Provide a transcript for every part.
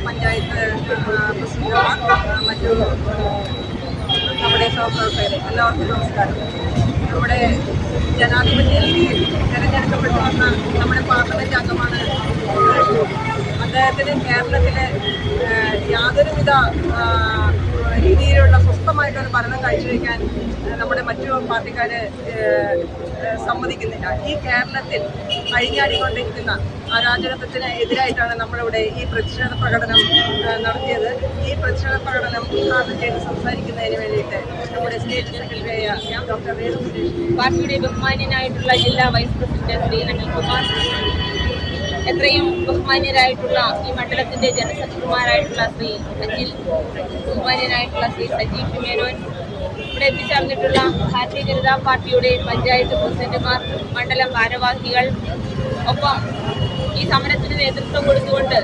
പഞ്ചായത്ത് പ്രസിഡന്റുമാർ, മറ്റു നമ്മുടെ സഹപ്രവർത്തകരെ എല്ലാവർക്കും നമസ്കാരം. നമ്മുടെ ജനാധിപത്യത്തിൽ തിരഞ്ഞെടുക്കപ്പെട്ടു വന്ന നമ്മുടെ പാർലമെന്റ് അംഗമാണ് അദ്ദേഹത്തിന് കേരളത്തിലെ യാതൊരുവിധ രീതിയിലുള്ള സ്വസ്ഥമായിട്ടൊരു ഭരണം കാഴ്ചവെക്കാൻ നമ്മുടെ മറ്റു പാർട്ടിക്കാർ സമ്മതിക്കുന്നില്ല. ഈ കേരളത്തിൽ അഴിഞ്ഞാടിക്കൊണ്ടിരിക്കുന്ന അരാജകത്വത്തിന് എതിരായിട്ടാണ് നമ്മളിവിടെ ഈ പ്രതിഷേധ പ്രകടനം നടത്തിയത്. ഈ പ്രതിഷേധ പ്രകടനം ഉദ്ഘാടനം ചെയ്ത് സംസാരിക്കുന്നതിന് വേണ്ടിയിട്ട് നമ്മുടെ സ്റ്റേറ്റ് സെക്രട്ടറിയായ ഡോക്ടർ രേണു സുരേഷ്, പാർട്ടിയുടെ ബഹുമാന്യനായിട്ടുള്ള ജില്ലാ വൈസ് പ്രസിഡന്റ് ശ്രീ അനിൽകുമാർ, എത്രയും ബഹുമാന്യരായിട്ടുള്ള ഈ മണ്ഡലത്തിന്റെ ജനസെക്രട്ടറിമാരായിട്ടുള്ള ശ്രീ അനിൽ, ബഹുമാന്യനായിട്ടുള്ള ശ്രീ സജീവ് മേനോൻ, ഇവിടെ എത്തിച്ചേർന്നിട്ടുള്ള ഭാരതീയ ജനതാ പാർട്ടിയുടെ പഞ്ചായത്ത് പ്രസിഡന്റുമാർ, മണ്ഡലം ഭാരവാഹികൾ, ഒപ്പം ഈ സമരത്തിന് നേതൃത്വം കൊടുത്തുകൊണ്ട്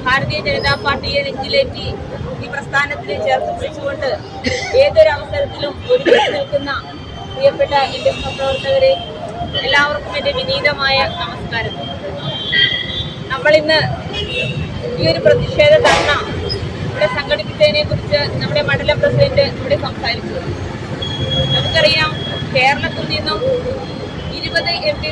ഭാരതീയ ജനതാ പാർട്ടിയെ നെഞ്ചിലേറ്റി ഈ പ്രസ്ഥാനത്തിന് ചേർത്ത് പിടിച്ചുകൊണ്ട് ഏതൊരവസരത്തിലും ഒരുമിച്ച് നിൽക്കുന്ന പ്രിയപ്പെട്ട എൻ്റെ സഹപ്രവർത്തകരെ, എല്ലാവർക്കും എൻ്റെ വിനീതമായ നമസ്കാരം. നമ്മളിന്ന് ഈ ഒരു പ്രതിഷേധ ധർണ ഇവിടെ സംഘടിപ്പിച്ചതിനെ കുറിച്ച് നമ്മുടെ മണ്ഡലം പ്രസിഡന്റ് ഇവിടെ സംസാരിച്ചു. നമുക്കറിയാം, കേരളത്തിൽ നിന്നും 20 MP